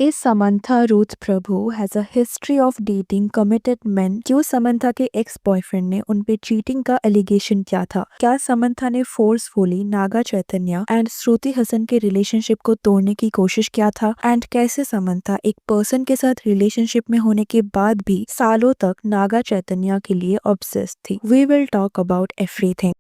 Is Samantha Ruth Prabhu has a history of dating committed men? क्यों Samantha के ex boyfriend ने उन पे चीटिंग का एलिगेशन किया था? क्या समंथा ने फोर्सफुली नागा चैतन्य एंड श्रुति हसन के रिलेशनशिप को तोड़ने की कोशिश किया था? एंड कैसे समंथा एक पर्सन के साथ रिलेशनशिप में होने के बाद भी सालों तक नागा चैतन्य के लिए ऑब्सेस्ड थी? We will talk about everything.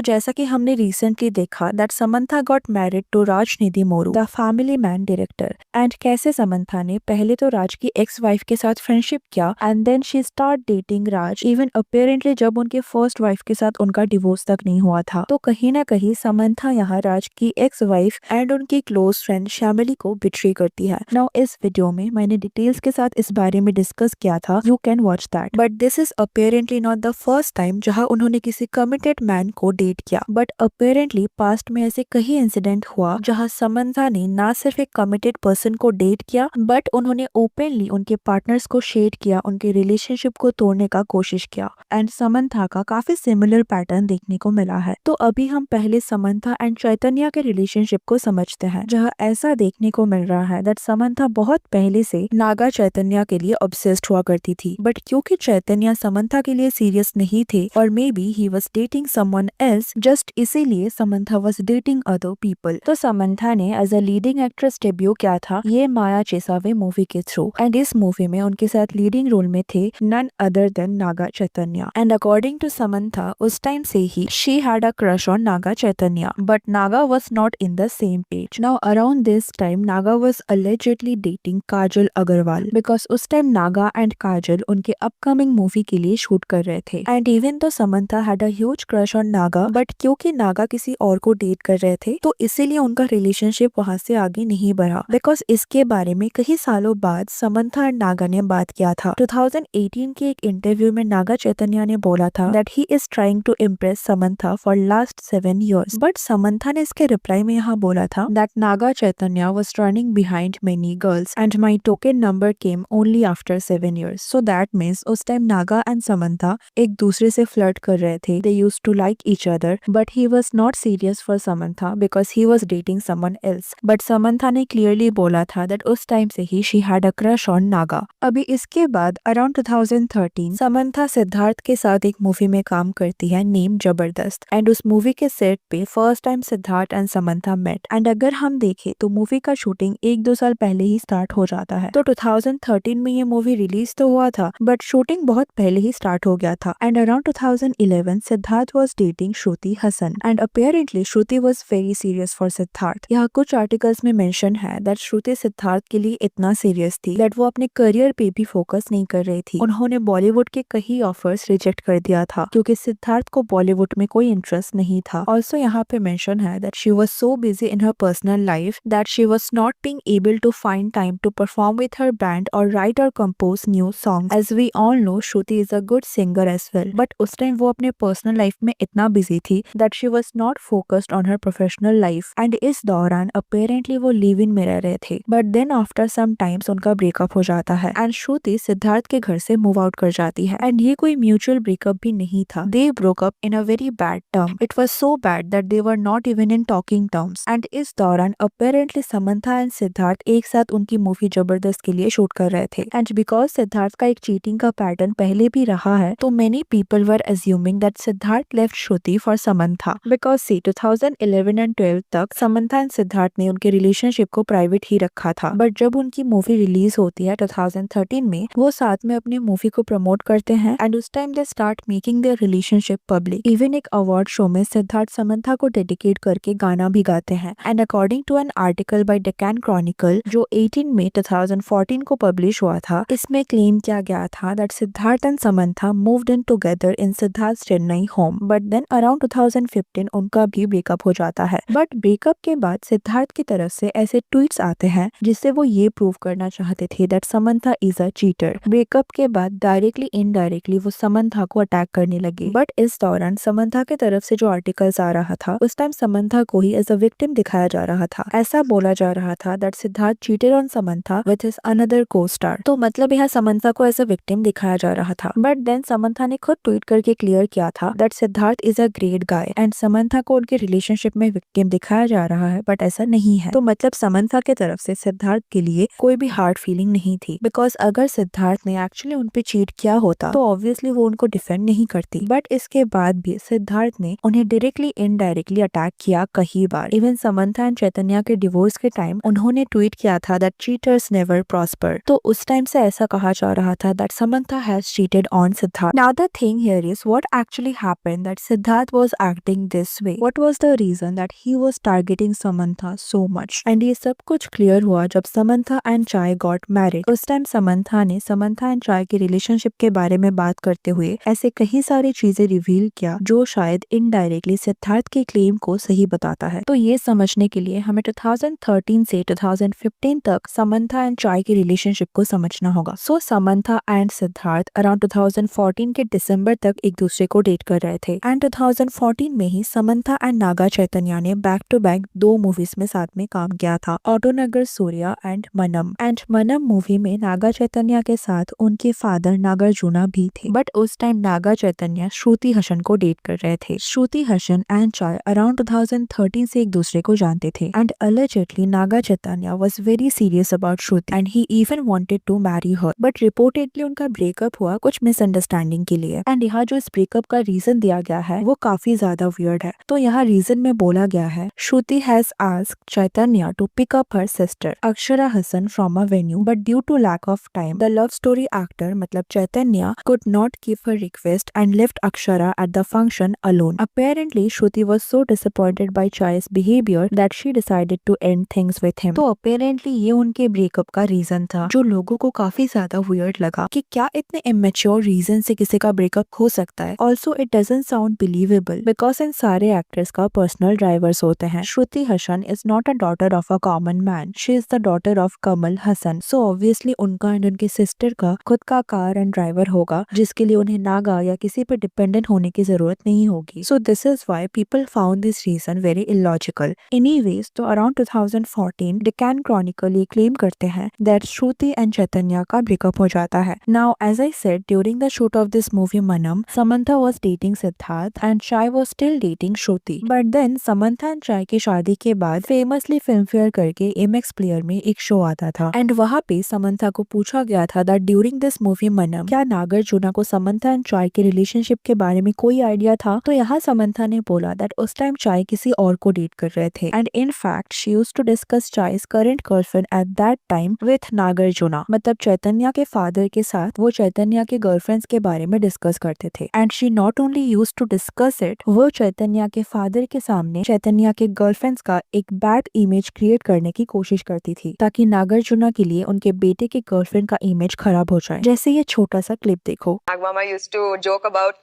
जैसा कि हमने रिसेंटली देखा that Samantha got married to राजनिधि Moru, the family man director, and कैसे समंथा ने पहले तो राज की एक्स वाइफ के साथ फ्रेंडशिप किया and then she start dating Raj even apparently जब उनके फर्स्ट वाइफ के साथ उनका डिवोर्स तक नहीं हुआ था। तो कहीं ना कहीं समंथा यहाँ राज की एक्स वाइफ एंड उनकी क्लोज फ्रेंड श्यामली को बिट्रे करती है। नाउ इस वीडियो में मैंने डिटेल्स के साथ इस बारे में डिस्कस किया था, you can watch that. But this is apparently not the first time जहाँ उन्होंने किसी कमिटेड मैन को डेट किया, बट अपेरेंटली पास्ट में ऐसे कई इंसिडेंट हुआ जहां समंथा ने ना सिर्फ एक कमिटेड पर्सन को डेट किया बट उन्होंने ओपनली उनके पार्टनर्स को शेड किया, उनके रिलेशनशिप को तोड़ने का कोशिश किया। एंड समंथा का काफी सिमिलर पैटर्न देखने को मिला है। तो अभी हम पहले समंथा एंड चैतन्य के रिलेशनशिप को समझते हैं, जहाँ ऐसा देखने को मिल रहा है दैट समंथा बहुत पहले से नागा चैतन्य के लिए ऑब्सेस्ड हुआ करती थी, बट क्योंकि चैतन्य समंथा के लिए सीरियस नहीं थे और maybe he was dating someone else, just इसीलिए Samantha was dating other people. तो समंथा ने as a leading actress debut किया था ये माया चेसावे मूवी के थ्रू, एंड इस मूवी में उनके साथ लीडिंग रोल में थे none other than Naga Chaitanya. And according to Samantha उस टाइम से ही she had a crush on Naga Chaitanya, but Naga was not in the same page. Now around this time Naga was allegedly dating Kajal Aggarwal, because उस टाइम नागा एंड काजल उनके upcoming movie के लिए shoot कर रहे थे। And even though Samantha had a huge crush on Naga, but क्योंकि नागा किसी और को डेट कर रहे थे तो इसीलिए उनका रिलेशनशिप वहां से आगे नहीं बढ़ा। बिकॉज इसके बारे में कई सालों बाद समंथा एंड नागा ने बात किया था। 2018 के एक इंटरव्यू में नागा चैतन्य ने बोला था that he is trying to impress Samantha for last 7 years, but Samantha ने इसके रिप्लाई में यहाँ बोला था that Naga Chaitanya was running behind many girls and my token number came only after 7 years। So that means उस टाइम नागा एंड समंथा एक दूसरे से फ्लर्ट कर रहे थे, they used to like each other, but he was not serious for Samantha because he was dating someone else। But Samantha ने clearly बोला था that उस टाइम से ही she had a crush on Naga। अभी इसके बाद around 2013 समंथा सिद्धार्थ के साथ एक मूवी में काम करती है नेम जबरदस्त, एंड उस मूवी के सेट पे first time Siddharth and Samantha met. And अगर हम देखें तो मूवी का शूटिंग 1-2 साल पहले ही स्टार्ट हो जाता है। तो 2013 में ये मूवी रिलीज तो हुआ था बट शूटिंग बहुत पहले ही स्टार्ट हो गया था। And around 2011 Siddharth was dating Shruti Haasan, and apparently Shruti was very serious for Siddharth. यहाँ कुछ आर्टिकल्स में मेंशन है दैट श्रुति सिद्धार्थ के लिए इतना सीरियस थी दैट वो अपने करियर पे भी फोकस नहीं कर रही थी। उन्होंने बॉलीवुड के कई ऑफर्स रिजेक्ट कर दिया था क्योंकि सिद्धार्थ को बॉलीवुड में कोई इंटरेस्ट नहीं था। ऑल्सो यहाँ पे मेंशन है that she was so busy in her personal life that she was not being able to find time to perform with her band or write or compose new songs. As we all know Shruti is a good singer as well, but उस time वो अपने personal life में इतना busy थी that she was not focused on her professional life, and इस दौरान apparently वो live in में रह रहे थे। But then after some times उनका ब्रेकअप हो जाता है एंड श्रुति सिद्धार्थ के घर से मूव आउट कर जाती है। एंड ये कोई म्यूचुअल ब्रेकअप भी नहीं था, they broke up in a very bad term। It was so bad that they were not even in talking terms। And इस दौरान apparently समंथा एंड सिद्धार्थ एक साथ उनकी मूवी जबरदस्त के लिए शूट कर रहे थे। एंड बिकॉज सिद्धार्थ का एक चीटिंग का पैटर्न पहले भी रहा है तो many people were assuming that Siddharth left Shruti for Samantha, because see 2011 and 12 तक समंथा एंड सिद्धार्थ ने उनके रिलेशनशिप को प्राइवेट ही रखा था। बट जब उनकी मूवी रिलीज होती है 2013 में वो साथ में अपनी मूवी को प्रमोट करते हैं एंड उस time they start making their relationship public. Even एक अवार्ड शो में सिद्धार्थ समंथा को डेडिकेट करके गाना भी गाते हैं। And according to an article by Deccan Chronicle जो 18 मई 2014 को पब्लिश हुआ था, इसमें क्लेम किया गया था that Siddharth and Samantha moved in together in Siddharth Chennai home, but then around 2015 उनका भी ब्रेकअप हो जाता है। बट ब्रेकअप के बाद सिद्धार्थ की तरफ से ऐसे ट्वीट्स आते हैं जिससे वो ये प्रूव करना चाहते थे that Samantha is a cheater. Breakup के बाद डायरेक्टली इनडायरेक्टली वो समंथा को अटैक करने लगे। बट इस दौरान समंथा की तरफ से जो आर्टिकल्स आ रहा था उस टाइम समंथा को ही एज अ विक्टिम दिखाया जा रहा था। ऐसा बोला जा रहा था that Siddharth cheated on Samantha with his another को स्टार। तो मतलब यहाँ समंथा को एज अ विक्टिम दिखाया जा रहा था। बट देन समंथा ने खुद ट्वीट करके क्लियर किया था that Siddharth is is a great guy and Samantha को उनके रिलेशनशिप में विक्टिम दिखाया जा रहा है, बट ऐसा नहीं है। तो मतलब समंथा के तरफ से सिद्धार्थ के लिए कोई भी हार्ड फीलिंग नहीं थी, बिकॉज अगर सिद्धार्थ ने एक्चुअली उनपे चीट किया होता तो ऑब्वियसली वो उनको डिफेंड नहीं करती। बट इसके बाद भी सिद्धार्थ ने उन्हें डायरेक्टली इनडायरेक्टली अटैक किया कई बार। इवन समंथा एंड चैतन्या के डिवोर्स के टाइम उन्होंने ट्वीट किया था दैट चीटर्स नेवर प्रॉस्पर। तो उस टाइम से ऐसा कहा जा रहा था that Samantha has cheated on Siddharth. Now the thing here is what actually happened that Siddharth was acting this way. What was the reason that he was targeting Samantha so much. And ये सब कुछ क्लियर हुआ जब Samantha and Chay got married. उस time Samantha ने Samantha and Chay के relationship के बारे में बात करते हुए ऐसे कई सारी चीजें रिवील किया जो शायद इनडायरेक्टली सिद्धार्थ के क्लेम को सही बताता है। तो ये समझने के लिए हमें 2013 से 2015 तक समंथा एंड चाय के रिलेशनशिप को समझना होगा। सो समंथा एंड सिद्धार्थ अराउंड 2014 के दिसंबर तक एक दूसरे को डेट कर रहे थे एंड 2014 में ही समंथा एंड नागा चैतन्या ने बैक टू बैक 2 मूवीज में साथ में काम किया था, ऑटोनगर सूर्या एंड मनम। एंड मनम मूवी में नागा चैतन्या के साथ उनके फादर नागार्जुना भी थे। बट उस टाइम नागा चैतन्या श्रुति हसन को डेट कर रहे थे। श्रुति हसन एंड चाय अराउंड 2013 से एक दूसरे को जानते थे and allegedly Naga Chaitanya was very serious about Shruti and he even wanted to marry her, but reportedly उनका ब्रेकअप हुआ कुछ मिसअंडरस्टैंडिंग के लिए। एंड यहाँ जो इस ब्रेकअप का रीजन दिया गया है वो काफी ज्यादा वियर्ड है। तो यहाँ रीजन में बोला गया है Shruti has asked Chaitanya to pick up her sister Akshara Haasan from a venue, but due to lack of time the love story actor मतलब Chaitanya could not keep her request and left Akshara at the function alone. Apparently, Shruti was so disappointed by Chai's behavior that she decided to end things with him. तो apparently ये उनके breakup का reason था जो लोगों को काफी ज्यादा weird लगा कि क्या इतने immature रीजन से किसी का ब्रेकअप हो सकता है। Also, it doesn't sound believable because इन सारे एक्टर्स का पर्सनल ड्राइवर्स होते हैं। Shruti Haasan is not a daughter of a common man. She is the daughter of Kamal Hassan. So obviously उनका एंड उनकी सिस्टर का खुद का कार एंड ड्राइवर होगा जिसके लिए उन्हें नागा या किसी पे डिपेंडेंट होने की जरूरत नहीं होगी। So this is why people found this reason very illogical. Anyways तो अराउंड 2014 डेक्कन क्रॉनिकल ये क्लेम करते हैं दैट श्रुति एंड चैतन्या का ब्रेकअप हो जाता है। Now as I said during the shoot of this movie Manam Samantha was dating Siddharth and Chay was still dating Shruti. But then Samantha and Chay की शादी के बाद फेमसली फिल्म फेयर करके एमएक्स प्लेयर में एक शो आता था एंड वहाँ पे समंथा को पूछा गया था दैट ड्यूरिंग दिस मूवी मनम क्या नागार्जुना को समंथा एंड चाय के रिलेशनशिप के बारे में कोई आइडिया था। तो यहाँ समंथा ने बोला दैट उस टाइम चाय किसी और को डेट कर रहे थे and in fact she used to discuss Chay's current girlfriend at that time with Nagarjuna. मतलब चैतन्या के फादर के साथ वो चैतन्या के गर्लफ्रेंड्स के बारे में डिस्कस करते थे and she not only used to discuss it, वो चैतन्या के फादर के सामने चैतन्या के गर्लफ्रेंड्स का एक बैड इमेज क्रिएट करने की कोशिश करती थी ताकि नागार्जुना के लिए उनके बेटे के गर्लफ्रेंड का इमेज खराब हो जाए। जैसे ये छोटा सा क्लिप देखो। Nagmama used to joke about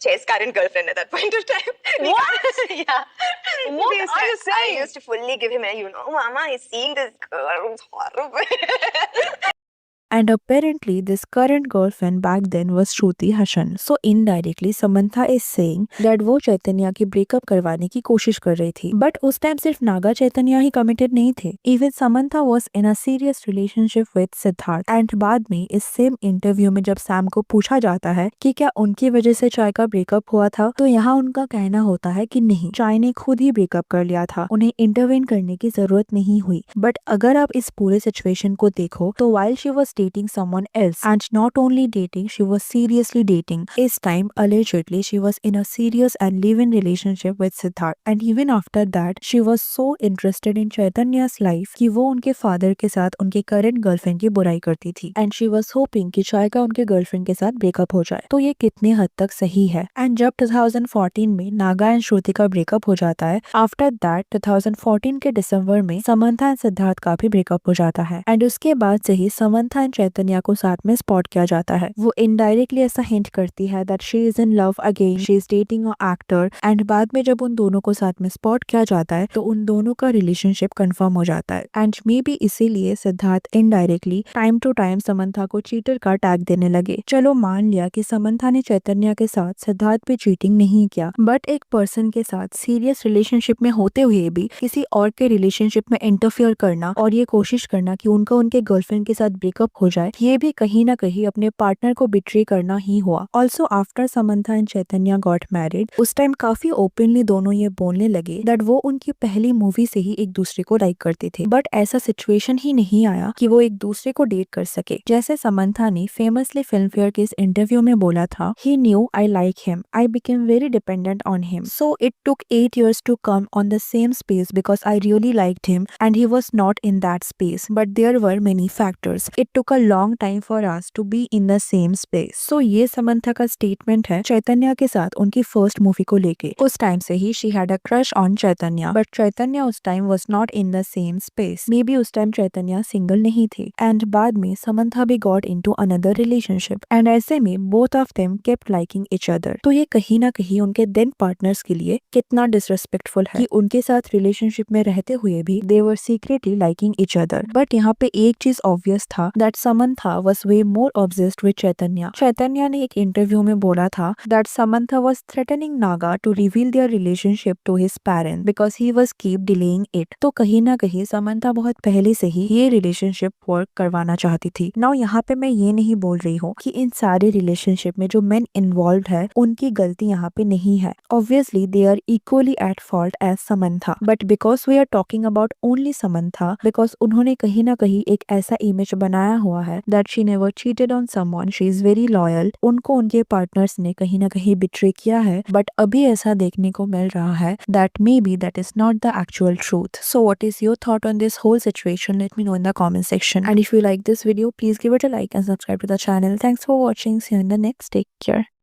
Jay's current girlfriend at that point of time. What? Yeah. What are you saying? I used to fully give him Mama is seeing this girl. It's horrible. And apparently this current girlfriend back then was Shruti Hassan. So indirectly Samantha is saying that वो चैतन्या की breakup करवाने की कोशिश कर रही थी। But उस time सिर्फ नागा चैतन्या ही कमिटेड नहीं थे। Even Samantha was in a serious relationship with Siddharth. And बाद में इस सेम इंटरव्यू में जब सैम को पूछा जाता है कि क्या उनकी वजह से चाय का ब्रेकअप हुआ था, तो यहाँ उनका कहना होता है कि नहीं, चाय ने खुद ही ब्रेकअप कर लिया था, उन्हें इंटरवेन करने की जरूरत नहीं हुई। बट अगर आप इस पूरे सिचुएशन को देखो तो while she was dating someone else and not only dating, she was seriously dating. This time allegedly she was in a serious and live-in relationship with Siddharth and even after that she was so interested in Chaitanya's life कि वो उनके father के साथ उनके current girlfriend की बुराई करती थी and she was hoping कि चाय का उनके गर्लफ्रेंड के साथ ब्रेकअप हो जाए। तो ये कितने हद तक सही है। एंड जब 2014 में नागा एंड श्रुति का ब्रेकअप हो जाता है, आफ्टर दैट 2014 के दिसंबर में समंथा एंड सिद्धार्थ का भी ब्रेकअप हो जाता है एंड उसके बाद से ही समंथा एंड चैतन्या को साथ में स्पॉट किया जाता है। वो इनडायरेक्टली ऐसा हिंट करती है that she is in love again, she is dating a actor and बाद में जब उन दोनों को साथ में स्पॉट किया जाता है तो उन दोनों का रिलेशनशिप कंफर्म हो जाता है एंड मे बी इसीलिए Siddharth indirectly time to time Samantha को चीटर का टैग देने लगे। चलो मान लिया कि समंथा ने चैतन्या के साथ सिद्धार्थ पे चीटिंग नहीं किया, बट एक पर्सन के साथ सीरियस रिलेशनशिप में होते हुए भी किसी और के रिलेशनशिप में इंटरफियर करना और ये कोशिश करना कि उनका उनके गर्लफ्रेंड के साथ ब्रेकअप हो जाए, ये भी कहीं ना कहीं अपने पार्टनर को बिट्रे करना ही हुआ। Also after Samantha and Chaitanya got married, उस टाइम काफी ओपनली दोनों ये बोलने लगे दैट वो उनकी पहली मूवी से ही एक दूसरे को लाइक करते थे, बट ऐसा सिचुएशन ही नहीं आया कि वो एक दूसरे को डेट कर सके। जैसे समंथा ने फेमसली फिल्म फेयर के इस इंटरव्यू में बोला था, he knew I like him, I became very dependent on him, so it took 8 years to come on the same space because I really liked him and he was not in that space, but there were many factors. It took a long time for us to be in the same space. So ये Samantha का statement है चैतन्या के साथ उनकी first movie को लेके। उस time से ही she had a crush on Chaitanya, but Chaitanya उस time was not in the same space. May be उस टाइम चैतन्या सिंगल नहीं थी एंड बाद में समंथा भी got into another relationship and ऐसे में both of them kept liking each other. तो ये कहीं ना कहीं उनके then पार्टनर्स के लिए कितना डिसरेस्पेक्टफुल है कि उनके साथ रिलेशनशिप में रहते हुए भी they were secretly liking each other. But यहाँ पे एक चीज ऑब्वियस था that Samantha was way more obsessed with Chaitanya. Chaitanya ने एक इंटरव्यू में बोला था that Samantha was threatening Naga to reveal their relationship to his parents because he was keep delaying it. तो कहीं ना कहीं समंथा बहुत पहले से ही ये रिलेशनशिप वर्क करवाना चाहती थी। नाउ यहाँ पे मैं ये नहीं बोल रही हूँ कि इन सारे रिलेशनशिप में जो मेन इन्वॉल्व है उनकी गलती यहाँ पे नहीं है। Obviously they are equally at fault as Samantha, but because we are talking about only Samantha, because उन्होंने कहीं ना कहीं एक ऐसा इमेज बनाया हुआ है that she never cheated on someone, she is very loyal, उनको उनके पार्टनर्स ने कहीं ना कहीं बिट्रे किया है, बट अभी ऐसा देखने को मिल रहा है that maybe that is not the actual truth. So what is your thought on this whole situation? Let me know in the comment section. And if you like this video, please give it a like and subscribe to the channel. Thanks for watching. See you in the next. Take care.